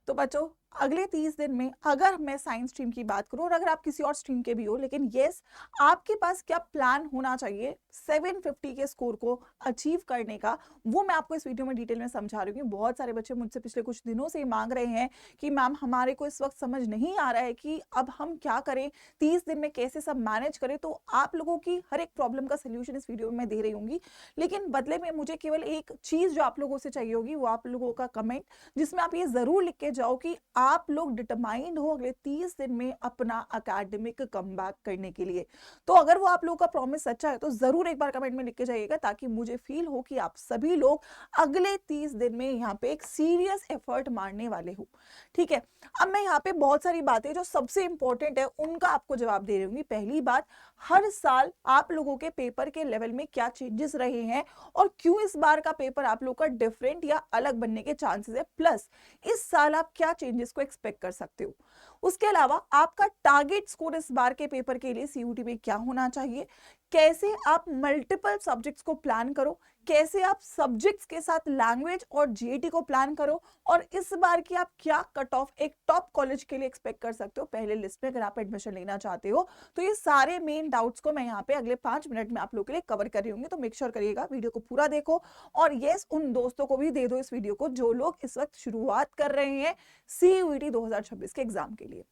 तो बच्चों अगले 30 दिन में अगर मैं साइंस स्ट्रीम की बात करूं और अगर आप किसी और स्ट्रीम के भी हो, लेकिन यस, आपके पास क्या प्लान होना चाहिए 750 के स्कोर को अचीव करने का, वो मैं आपको इस वीडियो में डिटेल में समझा रही हूँ। बहुत सारे बच्चे मुझसे पिछले कुछ दिनों से मांग रहे हैं कि मैम हमारे को इस वक्त समझ नहीं आ रहा है कि अब हम क्या करें, 30 दिन में कैसे सब मैनेज करें। तो आप लोगों की हर एक प्रॉब्लम का सोल्यूशन इस वीडियो में मैं दे रही हूँ, लेकिन बदले में मुझे केवल एक चीज जो आप लोगों से चाहिए होगी, वो आप लोगों का कमेंट, जिसमें आप ये जरूर लिख के जाओ कि आप लोग डिटरमाइंड हो अगले 30 दिन में अपना एकेडमिक कमबैक करने के लिए। तो अगर वो आप लोगों का प्रॉमिस सच्चा है तो जरूर एक बार कमेंट में लिख के जाइएगा, ताकि मुझे फील हो कि आप सभी लोग अगले 30 दिन में यहाँ पे एक सीरियस एफर्ट मारने वाले हो। ठीक है, अब मैं यहाँ पे बहुत सारी बातें जो सबसे इंपॉर्टेंट है उनका आपको जवाब दे रही हूँ। पहली बात, हर साल आप लोगों के पेपर के लेवल में क्या चेंजेस रहे हैं और क्यों इस बार का पेपर आप लोगों का डिफरेंट या अलग बनने के चांसेस है, प्लस इस साल आप क्या चेंजेस को एक्सपेक्ट कर सकते हो। उसके अलावा आपका टारगेट स्कोर इस बार के पेपर के लिए सीयूटी में क्या होना चाहिए, कैसे आप मल्टीपल सब्जेक्ट्स को प्लान करो, कैसे आप सब्जेक्ट्स के साथ लैंग्वेज और जीएटी को प्लान करो, और इस बार की आप क्या कट ऑफ एक टॉप कॉलेज के लिए एक्सपेक्ट कर सकते हो पहले लिस्ट में अगर आप एडमिशन लेना चाहते हो। तो ये सारे मेन डाउट्स को मैं यहाँ पे अगले 5 मिनट में आप लोगों के लिए कवर कर रही हूँ, तो मेक श्योर करिएगा वीडियो को पूरा देखो। और यस, उन दोस्तों को भी दे दो इस वीडियो को जो लोग इस वक्त शुरुआत कर रहे हैं सीयूईटी 2026 के एग्जाम के लिए।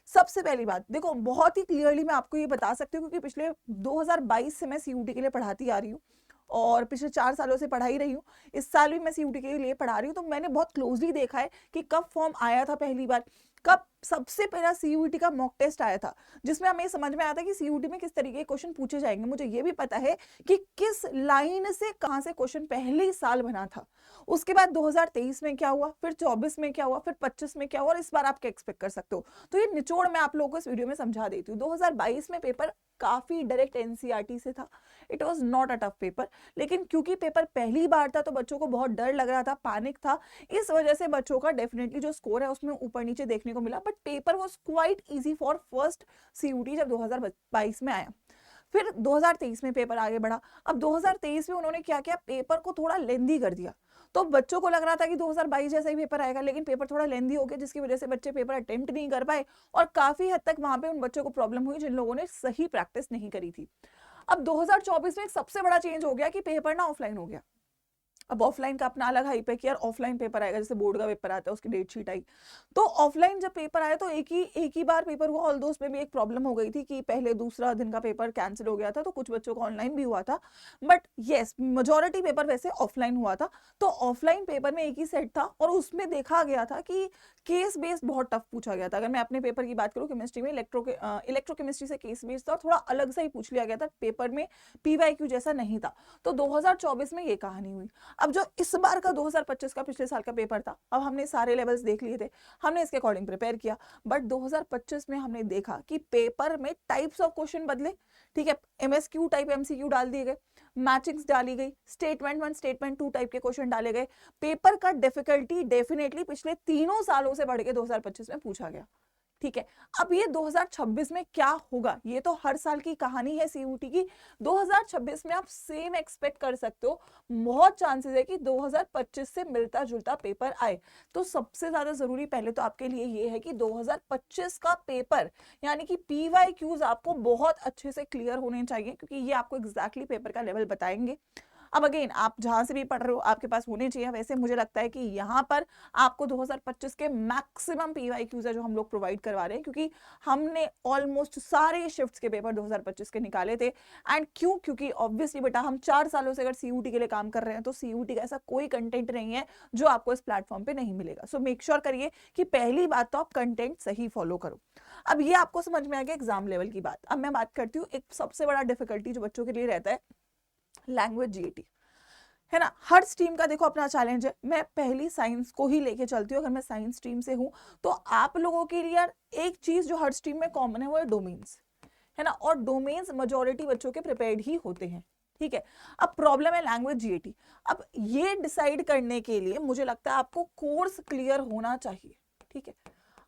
सबसे पहली बात देखो, बहुत ही क्लियरली मैं आपको ये बता सकती हूँ, क्योंकि पिछले 2022 से मैं सीयूटी के लिए पढ़ाती आ रही हूँ और पिछले 4 सालों से पढ़ाई रही हूँ। इस साल भी मैं सीयूटी के लिए पढ़ा रही हूँ, तो मैंने बहुत क्लोजली देखा है कि कब फॉर्म आया था पहली बार, कब सबसे पहला सीयूटी का मॉक टेस्ट आया था, जिसमें हमें समझ में आया था कि सीयूटी में किस तरीके के क्वेश्चन पूछे जाएंगे। मुझे ये भी पता है कि किस लाइन से कहां से क्वेश्चन पहले साल बना था। उसके बाद 2023 में क्या हुआ, फिर 24 में क्या हुआ, फिर 25 में क्या हुआ, और इस बार आप क्या एक्सपेक्ट कर सकते हो। तो ये निचोड़ मैं आप लोगों को इस वीडियो में समझा देती हूँ। 2022 में पेपर काफी डायरेक्ट एनसीईआरटी से था, it was not a tough paper, लेकिन क्योंकि पेपर पहली बार था तो बच्चों को बहुत डर लग रहा था, पैनिक था, इस वजह से बच्चों का डेफिनेटली जो स्कोर है उसमें ऊपर नीचे देखने को मिला। But paper was quite easy for first CUET जब 2022 में आया। फिर 2023 में पेपर आगे बढ़ा। अब 2023 में उन्होंने क्या किया, पेपर को थोड़ा लेंदी कर दिया। तो बच्चों को लग रहा था कि 2022 जैसा ही पेपर आएगा, लेकिन पेपर थोड़ा लेंदी हो गया, जिसकी वजह से बच्चे पेपर अटेम्प्ट नहीं कर पाए और काफी हद तक वहां पे उन बच्चों को प्रॉब्लम हुई जिन लोगों ने सही प्रैक्टिस नहीं करी थी। अब 2024 में एक सबसे बड़ा चेंज हो गया कि पेपर ना ऑफलाइन हो गया। अब ऑफलाइन का अपना अलग हाइप है कि यार ऑफलाइन पेपर आएगा, जैसे बोर्ड का पेपर आता है उसकी डेट शीट आई। तो ऑफलाइन जब पेपर आया तो एक ही बार पेपर हुआ, ऑल दोस्त में भी एक प्रॉब्लम हो गई थी कि पहले दूसरा दिन का पेपर कैंसिल हो गया था, तो कुछ बच्चों का ऑनलाइन भी हुआ था। बट येस, मेजोरिटी पेपर वैसे ऑफलाइन हुआ था। तो ऑफलाइन पेपर में एक ही सेट था और उसमें देखा गया था कि केस बेस्ड बहुत टफ पूछा गया था। अगर मैं अपने पेपर की बात करूँ, केमिस्ट्री में इलेक्ट्रोकेमिस्ट्री से केस बेस्ड था और थोड़ा अलग सा ही पूछ लिया गया था, पेपर में पीवाईक्यू जैसा नहीं था। तो 2024 में ये कहानी हुई। अब जो इस बार का 2025 का पिछले साल का पेपर था, अब हमने सारे लेवल्स देख लिए थे, हमने इसके अकॉर्डिंग प्रिपेयर किया। बट 2025 में हमने देखा कि पेपर में टाइप्स ऑफ क्वेश्चन बदले। ठीक है, एमएसक्यू टाइप एमसीक्यू डाल दिए गए, मैचिंग्स डाली गई, स्टेटमेंट 1 स्टेटमेंट 2 टाइप के क्वेश्चन डाले गए। पेपर का डिफिकल्टी डेफिनेटली पिछले तीनों सालों से बढ़ के 2025 में पूछा गया। ठीक है, अब ये 2026 में क्या होगा, ये तो हर साल की कहानी है सीयूटी की। 2026 में आप सेम एक्सपेक्ट कर सकते हो, बहुत चांसेस है कि 2025 से मिलता जुलता पेपर आए। तो सबसे ज्यादा जरूरी पहले तो आपके लिए ये है कि 2025 का पेपर यानी कि पीवाईक्यूज आपको बहुत अच्छे से क्लियर होने चाहिए, क्योंकि ये आपको एग्जैक्टली पेपर का लेवल बताएंगे। अब अगेन, आप जहां से भी पढ़ रहे हो आपके पास होने चाहिए। वैसे मुझे लगता है कि यहाँ पर आपको 2025 के मैक्सिमम पीवाईक्यूज है जो हम लोग प्रोवाइड करवा रहे हैं, क्योंकि हमने ऑलमोस्ट सारे शिफ्ट्स के पेपर 2025 के निकाले थे। एंड क्योंकि ऑब्वियसली बेटा हम 4 सालों से अगर सीयूटी के लिए काम कर रहे हैं, तो सीयूटी का ऐसा कोई कंटेंट नहीं है जो आपको इस प्लेटफॉर्म पे नहीं मिलेगा। सो मेक श्योर करिए कि पहली बात तो आप कंटेंट सही फॉलो करो। अब ये आपको समझ में आ गया एग्जाम लेवल की बात। अब मैं बात करती हूँ एक सबसे बड़ा डिफिकल्टी जो बच्चों के लिए रहता है, लैंग्वेज जीएटी, है ना। हर स्ट्रीम का देखो अपना चैलेंज है। मैं पहली साइंस को ही लेके चलती हूँ, अगर मैं साइंस स्ट्रीम से हूँ तो आप लोगों के लिए यार एक चीज जो हर स्ट्रीम में कॉमन है वो है डोमेन्स, है ना। और डोमेन्स मेजॉरिटी बच्चों के प्रिपेयर्ड ही होते हैं। ठीक है, अब प्रॉब्लम है लैंग्वेज जीएटी। अब ये डिसाइड करने के लिए मुझे लगता है आपको कोर्स क्लियर होना चाहिए। ठीक है,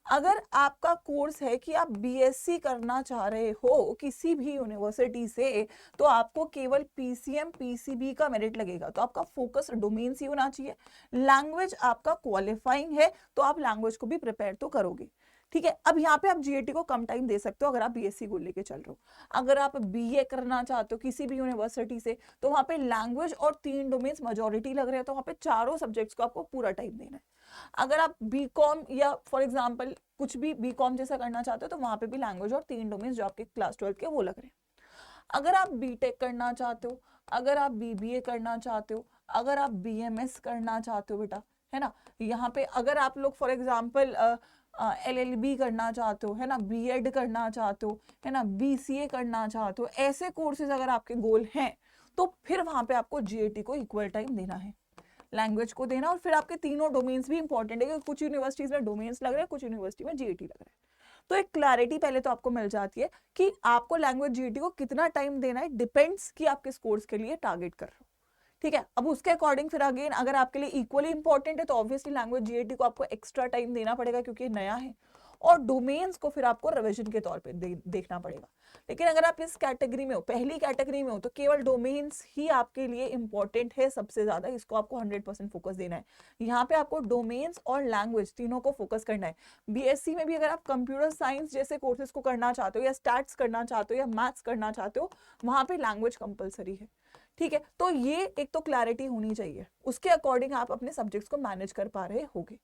अगर आपका कोर्स है कि आप बीएससी करना चाह रहे हो किसी भी यूनिवर्सिटी से, तो आपको केवल पीसीएम पीसीबी का मेरिट लगेगा। तो आपका फोकस डोमेन्स ही होना चाहिए। लैंग्वेज आपका क्वालिफाइंग है तो आप लैंग्वेज को भी प्रिपेयर तो करोगे, ठीक है। अब यहाँ पे आप जीएटी को कम टाइम दे सकते हो अगर आप बीएससी गोल लेके चल रहे हो। अगर आप बीए करना चाहते हो किसी भी यूनिवर्सिटी से, तो वहां पे लैंग्वेज और 3 डोमेन्स मेजॉरिटी लग रहे हैं, तो वहां पे चारों सब्जेक्ट्स को आपको पूरा टाइम देना है। अगर आप बीकॉम या फॉर एग्जांपल कुछ भी बीकॉम जैसा करना चाहते हो, तो वहां पे भी लैंग्वेज और 3 डोमेन्स जो आपके क्लास 12 के वो लग रहे हैं। अगर आप बीटेक करना चाहते हो, अगर आप बीबीए करना चाहते हो, अगर आप बीएमएस करना चाहते हो बेटा, है ना, यहाँ पे अगर आप लोग फॉर एग्जाम्पल एलएलबी करना चाहते हो, है ना, बीएड करना चाहते हो, है ना, बीसीए करना चाहते हो, ऐसे कोर्सेज अगर आपके गोल हैं, तो फिर वहां पे आपको जीएटी को इक्वल टाइम देना है, लैंग्वेज को देना। और फिर आपके तीनों डोमेन्स भी इंपॉर्टेंट है, क्योंकि कुछ यूनिवर्सिटीज में डोमेन्स लग रहे हैं, कुछ यूनिवर्सिटी में जीएटी लग रहा है। तो एक क्लैरिटी पहले तो आपको मिल जाती है कि आपको लैंग्वेज जीएटी को कितना टाइम देना है, डिपेंड्स कि आप किस कोर्स के लिए टारगेट कर रहे हो, ठीक है। अब उसके अकॉर्डिंग फिर अगेन अगर आपके लिए इक्वली इंपॉर्टेंट है, तो ऑब्वियसली लैंग्वेज जीएटी को आपको एक्स्ट्रा टाइम देना पड़ेगा क्योंकि नया है, और डोमेन्स को फिर आपको रिवीजन के तौर पे देखना पड़ेगा। लेकिन अगर आप इस कैटेगरी में हो, पहली कैटेगरी में हो, तो केवल डोमेन्स ही आपके लिए इंपॉर्टेंट है सबसे ज्यादा, इसको आपको 100% फोकस देना है। यहाँ पे आपको डोमेन्स और लैंग्वेज तीनों को फोकस करना है। बीएससी में भी अगर आप कंप्यूटर साइंस जैसे कोर्सेज को करना चाहते हो, या स्टैट्स करना चाहते हो, या मैथ्स करना चाहते हो, वहां पे लैंग्वेज कंपलसरी है, ठीक है। तो ये एक तो क्लैरिटी होनी चाहिए, उसके अकॉर्डिंग आप अपने सब्जेक्ट्स को मैनेज कर पा रहे होगे,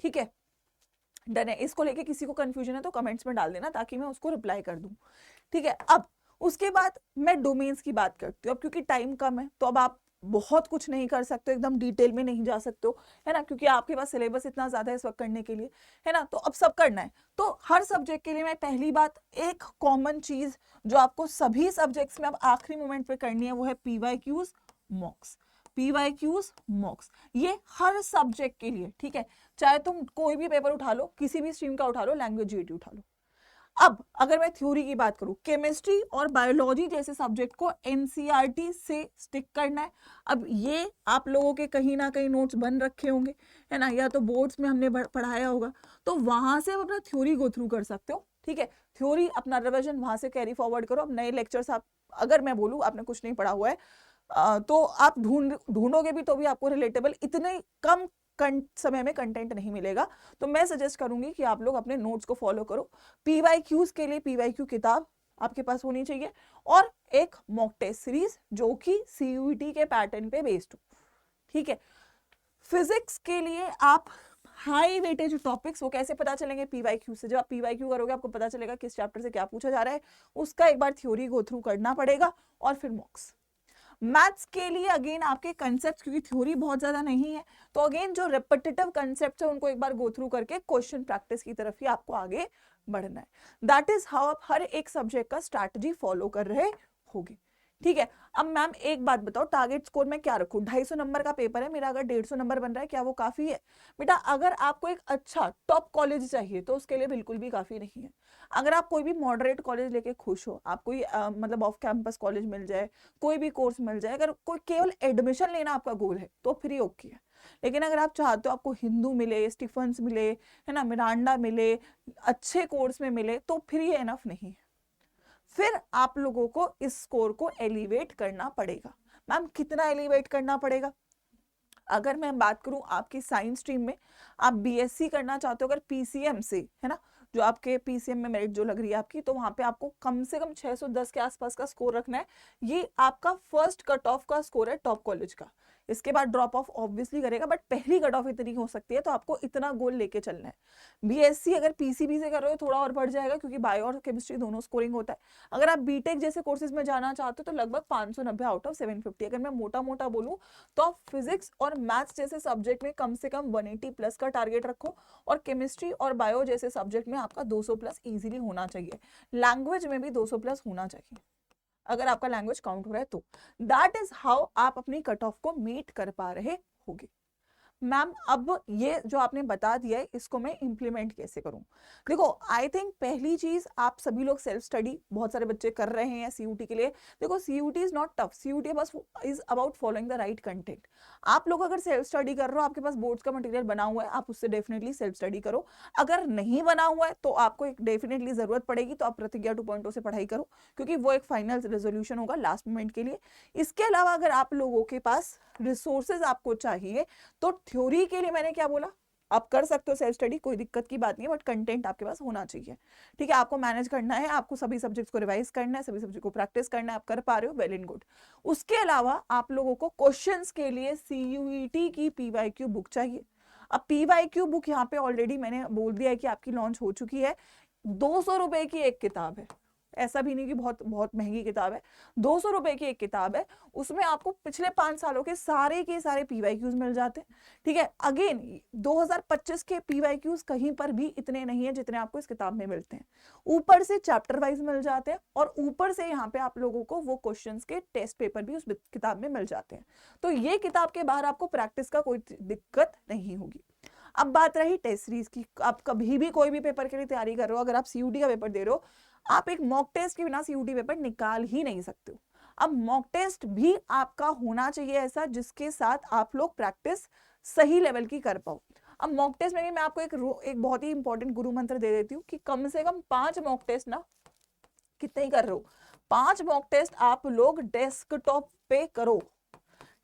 ठीक है। डन है। इसको लेके किसी को कंफ्यूजन है तो कमेंट्स में डाल देना ताकि मैं उसको रिप्लाई कर दूं, ठीक है। अब उसके बाद मैं डोमेन्स की बात करती हूँ। अब क्योंकि टाइम कम है, तो अब आप बहुत कुछ नहीं कर सकते, एकदम डिटेल में नहीं जा सकते हो, है ना, क्योंकि आपके पास सिलेबस इतना ज्यादा है इस वक्त करने के लिए, है ना। तो अब सब करना है, तो हर सब्जेक्ट के लिए मैं पहली बात, एक कॉमन चीज जो आपको सभी सब्जेक्ट्स में अब आखिरी मोमेंट पे करनी है, वो है पीवाईक्यूज मॉक्स। पीवाईक्यूज मॉक्स ये हर सब्जेक्ट के लिए, ठीक है। चाहे तुम कोई भी पेपर उठा लो, किसी भी स्ट्रीम का उठा लो, लैंग्वेज जीएटी उठा लो। अब अगर मैं थ्योरी की बात करूं, केमिस्ट्री और बायोलॉजी जैसे सब्जेक्ट को एनसीईआरटी से स्टिक करना है। अब ये आप लोगों के कहीं ना कहीं नोट्स बन रखे होंगे, है ना, या तो बोर्ड्स में हमने पढ़ाया होगा, तो वहां से आप अपना थ्योरी गो थ्रू कर सकते हो, ठीक है। थ्योरी अपना रिवीजन वहां से कैरी फॉरवर्ड करो। अब नए लेक्चर्स आप, अगर मैं बोलूं आपने कुछ नहीं पढ़ा हुआ है, तो आप ढूंढोगे भी तो भी आपको रिलेटेबल इतने कम समय में कंटेंट नहीं मिलेगा। तो मैं सजेस्ट करूंगी कि आप लोग अपने नोट्स को फॉलो करो। पीवाईक्यूज के लिए पीवाईक्यू किताब आपके पास होनी चाहिए, और एक मॉक टेस्ट सीरीज जो कि सीयूईटी के पैटर्न पे बेस्ड हो, ठीक है। फिजिक्स के लिए आप हाई वेटेज टॉपिक्स, वो कैसे पता चलेंगे, पीवाईक्यू से। जब आप पीवाईक्यू करोगे आपको पता चलेगा किस चैप्टर से क्या पूछा जा रहा है, उसका एक बार थ्योरी गो थ्रू करना पड़ेगा, और फिर मॉक्स। मैथ्स के लिए अगेन आपके कंसेप्ट, क्योंकि थ्योरी बहुत ज्यादा नहीं है, तो अगेन जो रिपीटेटिव कंसेप्ट है उनको एक बार गो थ्रू करके क्वेश्चन प्रैक्टिस की तरफ ही आपको आगे बढ़ना है। दैट इज हाउ आप हर एक सब्जेक्ट का स्ट्रैटेजी फॉलो कर रहे होगे, ठीक है। अब मैम एक बात बताओ, टारगेट स्कोर में क्या रखूं? 250 नंबर का पेपर है मेरा, अगर 150 नंबर बन रहा है, क्या वो काफी है? बेटा अगर आपको एक अच्छा टॉप कॉलेज चाहिए तो उसके लिए बिल्कुल भी काफी नहीं है। अगर आप कोई भी मॉडरेट कॉलेज लेके खुश हो, आप कोई मतलब ऑफ कैंपस कॉलेज मिल जाए, कोई भी कोर्स मिल जाए, अगर कोई केवल एडमिशन लेना आपका गोल है तो फिर ओके है। लेकिन अगर आप चाहते हो आपको हिंदू मिले, स्टीफंस मिले, है ना, मिरांडा मिले, अच्छे कोर्स में मिले, तो फिर ये एनफ नहीं है। फिर आप लोगों को इस स्कोर को एलिवेट करना पड़ेगा। मैम कितना एलिवेट करना पड़ेगा? अगर मैं बात करूं आपकी साइंस स्ट्रीम में, आप बीएससी करना चाहते हो अगर पीसीएम से, है ना, जो आपके पीसीएम में मेरिट जो लग रही है आपकी, तो वहां पे आपको कम से कम 610 के आसपास का स्कोर रखना है। ये आपका फर्स्ट कट ऑफ का स्कोर है टॉप कॉलेज का। इसके बाद ड्रॉप ऑफ ऑब्वियसली करेगा, बट पहली कट ऑफ इतनी हो सकती है, तो आपको इतना गोल लेके चलना है। बीएससी अगर पीसीबी से कर रहे हो थोड़ा और बढ़ जाएगा, क्योंकि बायो और केमिस्ट्री दोनों स्कोरिंग होता है। अगर आप बीटेक जैसे कोर्सेज में जाना चाहते हो तो लगभग 590 आउट ऑफ 750। अगर मैं मोटा मोटा बोलूं तो आप फिजिक्स और मैथ्स जैसे सब्जेक्ट में कम से कम 180 प्लस का टारगेट रखो, और केमिस्ट्री और बायो जैसे सब्जेक्ट में आपका 200 प्लस इजीली होना चाहिए। लैंग्वेज में भी 200 प्लस होना चाहिए अगर आपका लैंग्वेज काउंट हो रहा है तो। दैट इज हाउ आप अपनी कट ऑफ को मीट कर पा रहे होगे। मैम अब ये जो आपने बता दिया है इसको मैं इम्प्लीमेंट कैसे करूं? देखो आई थिंक पहली चीज आप सभी लोग सेल्फ स्टडी बहुत सारे बच्चे कर रहे हैं सीयूटी के लिए। देखो CUT is not tough, CUT बस is about following the right content. आप लोग अगर सेल्फ स्टडी कर रहे हो, आपके पास बोर्ड्स का मटेरियल बना हुआ है, आप उससे डेफिनेटली सेल्फ स्टडी करो। अगर नहीं बना हुआ है तो आपको एक डेफिनेटली जरूरत पड़ेगी तो आप प्रतिज्ञा 2.0 से पढ़ाई करो, क्योंकि वो एक फाइनल रेजोल्यूशन होगा लास्ट मोमेंट के लिए। इसके अलावा अगर आप लोगों के पास रिसोर्सेज आपको चाहिए तो थ्योरी के लिए मैंने क्या बोला, आप कर सकते हो सेल्फ स्टडी, कोई दिक्कत की बात नहीं है, बट कंटेंट आपके पास होना चाहिए। ठीक है, आपको मैनेज करना है, आपको सभी सब्जेक्ट्स को रिवाइज करना है, सभी सब्जेक्ट को प्रैक्टिस करना है, आप कर पा रहे हो, वेल एंड गुड। उसके अलावा आप लोगों को क्वेश्चंस के लिए सीयूईटी की पीवाईक्यू बुक चाहिए। अब पीवाईक्यू बुक यहाँ पे ऑलरेडी मैंने बोल दिया है कि आपकी लॉन्च हो चुकी है। 200 रुपए की एक किताब है, ऐसा भी नहीं कि बहुत बहुत महंगी किताब है, 200 रुपए की एक किताब है। उसमें आपको पिछले 5 सालों के सारे पीवाईक्यूज मिल जाते हैं। ठीक है, अगेन 2025 के पीवाईक्यूज कहीं पर भी इतने नहीं है जितने आपको इस किताब में मिलते हैं। ऊपर से चैप्टर वाइज मिल जाते हैं और ऊपर से यहाँ पे आप लोगों को वो क्वेश्चंस के टेस्ट पेपर भी उस किताब में मिल जाते हैं। तो ये किताब के बाहर आपको प्रैक्टिस का कोई दिक्कत नहीं होगी। अब बात रही टेस्ट सीरीज की, आप कभी भी कोई भी पेपर के लिए तैयारी कर रहे हो, अगर आप सीयूटी का पेपर दे रहे हो, आप एक मॉक टेस्ट के बिना सीयूटी पेपर निकाल ही नहीं सकते हो। अब मॉक टेस्ट भी आपका होना चाहिए ऐसा जिसके साथ आप लोग प्रैक्टिस सही लेवल की कर पाओ। अब मॉक टेस्ट में भी मैं आपको एक बहुत ही इंपॉर्टेंट गुरु मंत्र दे देती हूँ कि कम से कम 5 मॉक टेस्ट ना, कितने ही कर रहे हो, 5 मॉक टेस्ट आप लोग डेस्कटॉप पे करो।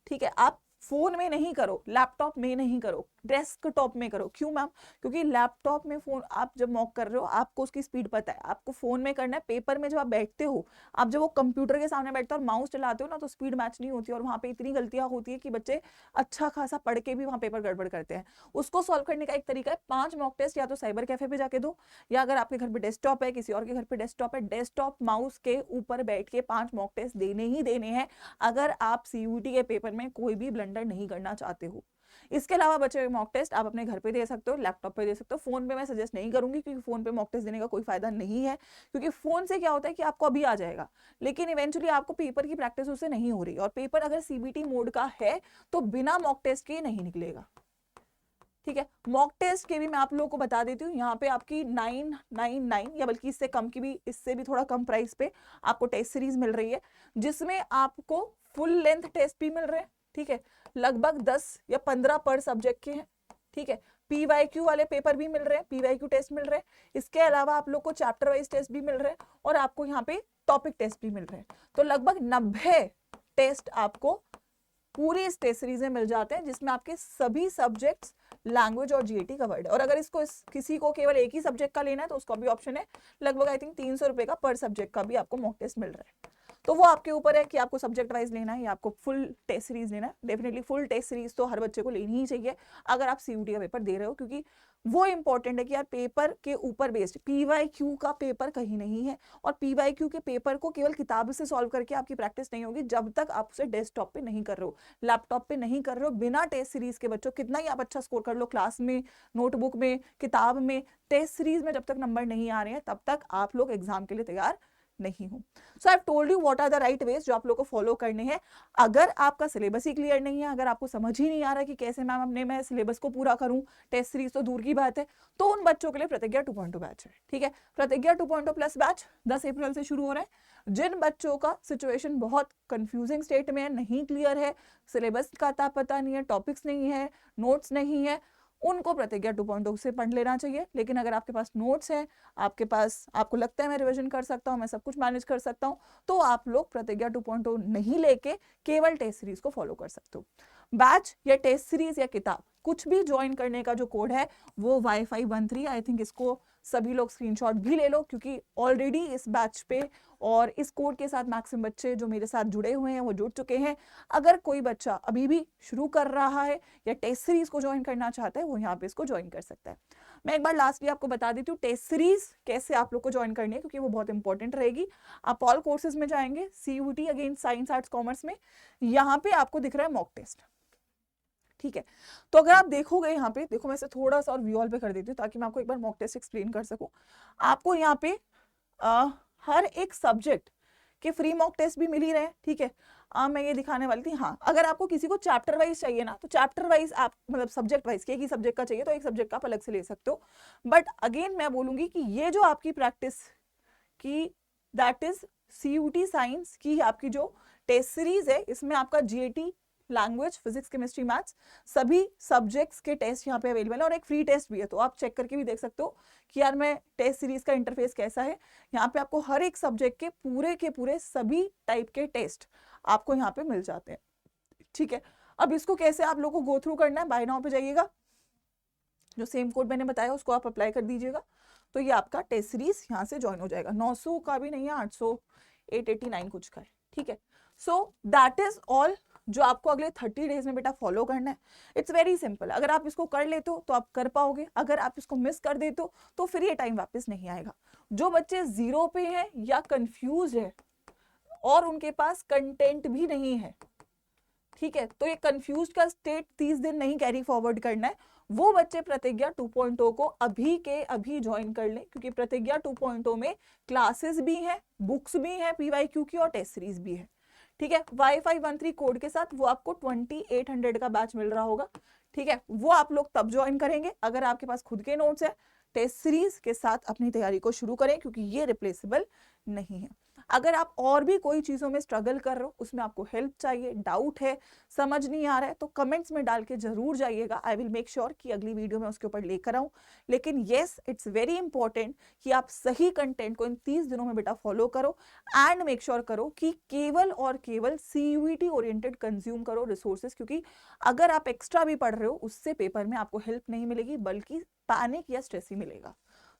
ठीक है, आप फोन में नहीं करो, लैपटॉप में नहीं करो, डेस्कटॉप में करो। क्यों मैम? क्योंकि लैपटॉप में फोन आप जब मॉक कर रहे हो आपको उसकी स्पीड पता है, आपको फोन में करना है। पेपर में जब आप बैठते हो, आप जब वो कंप्यूटर के सामने बैठते हो और माउस चलाते हो ना, तो स्पीड मैच नहीं होती और वहां पे इतनी गलतियां होती है कि बच्चे अच्छा खासा पढ़ के भी वहां पेपर गड़बड़ करते हैं। उसको सॉल्व करने का एक तरीका है, 5 मॉक टेस्ट या तो साइबर कैफे पे जाके दो, या अगर आपके घर पे डेस्कटॉप है, किसी और के घर पे डेस्कटॉप है, डेस्कटॉप माउस के ऊपर बैठ के 5 मॉक टेस्ट देने ही देने हैं, अगर आप सीयूटी के पेपर में कोई भी ब्लंडर नहीं करना चाहते हो। इसके अलावा बचे हुए मॉक टेस्ट आप अपने घर पे दे सकते हो, लैपटॉप पे दे सकते हो। फोन पे मैं सजेस्ट नहीं करूंगी, क्योंकि फोन पे मॉक टेस्ट देने का कोई फायदा नहीं है, क्योंकि फोन से क्या होता है कि आपको अभी आ जाएगा, लेकिन इवेंचुअली आपको पेपर की प्रैक्टिस उससे नहीं हो रही, और पेपर अगर सीबीटी मोड का है तो बिना मॉक टेस्ट के नहीं निकलेगा। ठीक है, मॉक टेस्ट के भी मैं आप लोगों को बता देती हूँ, यहाँ पे आपकी 999 या बल्कि इससे कम की भी, इससे भी थोड़ा कम प्राइस पे आपको टेस्ट सीरीज मिल रही है, जिसमें आपको फुल लेंथ टेस्ट भी मिल रहे हैं। ठीक है, लगभग 10 या 15 पर सब्जेक्ट के हैं। ठीक है, पीवाईक्यू वाले पेपर भी मिल रहे हैं, पीवाईक्यू टेस्ट मिल रहे हैं। इसके अलावा आप लोग को चैप्टर वाइज टेस्ट भी मिल रहे हैं और आपको यहाँ पे टॉपिक टेस्ट भी मिल रहे हैं। तो लगभग 90 टेस्ट आपको पूरी इस टेस्ट सीरीज में मिल जाते हैं, जिसमें आपके सभी सब्जेक्ट्स, लैंग्वेज और जीएटी कवर्ड है। और अगर इसको किसी को केवल एक ही सब्जेक्ट का लेना है तो उसका भी ऑप्शन है, लगभग आई थिंक 300 रुपए का पर सब्जेक्ट का भी आपको मॉक टेस्ट मिल रहा है। तो वो आपके ऊपर है कि आपको सब्जेक्ट वाइज लेना है या आपको फुल टेस्ट सीरीज लेना है। डेफिनेटली फुल टेस्ट सीरीज तो हर बच्चे को लेनी ही चाहिए अगर आप सीयूटी का पेपर दे रहे हो, क्योंकि वो इंपॉर्टेंट है कि यार पेपर के ऊपर बेस्ड, पीवाईक्यू का पेपर कहीं नहीं है, और पीवाईक्यू के पेपर को केवल किताब से सॉल्व करके आपकी प्रैक्टिस नहीं होगी जब तक आप उसे डेस्कटॉप पे नहीं कर रहे हो, लैपटॉप पे नहीं कर रहे हो। बिना टेस्ट सीरीज के बच्चों कितना ही आप अच्छा स्कोर कर लो क्लास में, नोटबुक में, किताब में, टेस्ट सीरीज में जब तक नंबर नहीं आ रहे हैं तब तक आप लोग एग्जाम के लिए तैयार नहीं हूं। So I have told you what are the right ways जो आप लोग को फॉलो करने हैं। अगर आपका सिलेबस ही क्लियर नहीं है, अगर आपको समझ ही नहीं आ रहा कि कैसे मैम अपने मैं सिलेबस को पूरा करूं, टेस्ट सीरीज तो दूर की बात है, तो उन बच्चों के लिए प्रतिज्ञा 2.0 बैच है। ठीक है, प्रतिज्ञा 2.0 प्लस बैच 10 अप्रैल से शुरू हो रहा है। जिन बच्चों का सिचुएशन बहुत कंफ्यूजिंग स्टेट में है, नहीं क्लियर है, सिलेबस का अता पता नहीं है, टॉपिक्स नहीं है, नोट्स नहीं है, उनको प्रतिज्ञा 2.0 से पढ़ लेना चाहिए। लेकिन अगर आपके पास नोट्स है, आपके पास, आपको लगता है मैं रिवीजन कर सकता हूं, मैं सब कुछ मैनेज कर सकता हूं, तो आप लोग प्रतिज्ञा 2.0 नहीं लेके केवल टेस्ट सीरीज को फॉलो कर सकते हो। बैच या टेस्ट सीरीज या किताब कुछ भी ज्वाइन करने का जो कोड है वो Y513, आई थिंक इसको सभी लोग स्क्रीनशॉट भी ले लो, क्योंकि ऑलरेडी इस बैच पे और इस कोड के साथ मैक्सिमम बच्चे जो मेरे साथ जुड़े हुए हैं वो जुड़ चुके हैं। अगर कोई बच्चा अभी भी शुरू कर रहा है या टेस्ट सीरीज को ज्वाइन करना चाहता है, वो यहाँ पे इसको ज्वाइन कर सकता है। मैं एक बार लास्टली आपको बता देती हूँ टेस्ट सीरीज कैसे आप लोग को ज्वाइन करनी है, क्योंकि वो बहुत इंपॉर्टेंट रहेगी। आप ऑल कोर्सेज में जाएंगे, CUET again science arts commerce में, यहाँ पे आपको दिख रहा है मॉक टेस्ट। ठीक है, तो अगर आप देखोगे यहाँ पे, देखो मैं इसे थोड़ा सा और व्यू ऑल पे कर देती हूँ ताकि मैं आपको एक बार मॉक टेस्ट एक्सप्लेन कर सकूं। आपको यहाँ पे हर एक सब्जेक्ट के फ्री मॉक टेस्ट भी मिल ही रहे हैं। ठीक है, मैं ये दिखाने वाली थी। हाँ, अगर आपको किसी को चैप्टर वाइज चाहिए ना, तो चैप्टर वाइज आप मतलब सब्जेक्ट वाइज एक ही सब्जेक्ट का चाहिए तो एक सब्जेक्ट का आप अलग से ले सकते हो। बट अगेन मैं बोलूंगी कि ये जो आपकी प्रैक्टिस की दैट इज CUT साइंस की आपकी जो टेस्ट सीरीज है, इसमें आपका GAT language, physics, chemistry, maths सभी सब्जेक्ट्स के टेस्ट यहाँ पे अवेलेबल है और एक फ्री टेस्ट भी है, तो आप चेक करके भी देख सकते हो कि यार मैं टेस्ट सीरीज का इंटरफेस कैसा है। यहाँ पे आपको हर एक सब्जेक्ट के पूरे सभी टाइप के टेस्ट आपको यहाँ पे मिल जाते हैं। ठीक है, अब इसको कैसे आप लोगों को गो थ्रू करना है, बाय नाउ पे जाइएगा, जो सेम कोड मैंने बताया उसको आप अप्लाई कर दीजिएगा, तो ये आपका टेस्ट सीरीज यहाँ से ज्वाइन हो जाएगा। 900 का भी नहीं है, 800 889 कुछ का है। ठीक है, सो दैट इज ऑल जो आपको अगले 30 डेज में बेटा फॉलो करना है। इट्स वेरी सिंपल, अगर आप इसको कर लेते हो तो आप कर पाओगे, अगर आप इसको मिस कर देते हो तो फिर ये टाइम वापस नहीं आएगा। जो बच्चे 0 पे हैं या कंफ्यूज है और उनके पास कंटेंट भी नहीं है, ठीक है, तो ये कंफ्यूज का स्टेट 30 दिन नहीं कैरी फॉरवर्ड करना है, वो बच्चे प्रतिज्ञा 2.0 को अभी के अभी ज्वाइन कर लें, क्योंकि प्रतिज्ञा 2.0 में क्लासेस भी हैं, बुक्स भी हैं PYQ की और टेस्ट सीरीज भी है। ठीक है, Wi-Fi 13 कोड के साथ वो आपको 2800 का बैच मिल रहा होगा। ठीक है, वो आप लोग तब ज्वाइन करेंगे अगर आपके पास खुद के नोट्स है। टेस्ट सीरीज के साथ अपनी तैयारी को शुरू करें, क्योंकि ये रिप्लेसेबल नहीं है। अगर आप और भी कोई चीजों में स्ट्रगल कर रहे हो, उसमें आपको हेल्प चाहिए, डाउट है, समझ नहीं आ रहा है, तो कमेंट्स में डाल के जरूर जाइएगा। आई विल मेक श्योर कि अगली वीडियो में उसके ऊपर लेकर आऊं। लेकिन येस, इट्स वेरी इंपॉर्टेंट कि आप सही कंटेंट को इन 30 दिनों में बेटा फॉलो करो एंड मेक श्योर करो कि केवल और केवल CUET ओरिएंटेड कंज्यूम करो रिसोर्सेज, क्योंकि अगर आप एक्स्ट्रा भी पढ़ रहे हो उससे पेपर में आपको हेल्प नहीं मिलेगी, बल्कि पैनिक या स्ट्रेस ही मिलेगा।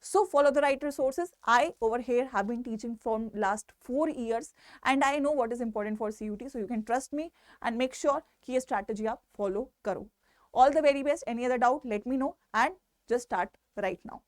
So follow the right resources. I over here have been teaching from last 4 years and I know what is important for CUT, so you can trust me and make sure कि ये strategy आप follow करो। All the very best. Any other doubt, let me know and just start right now.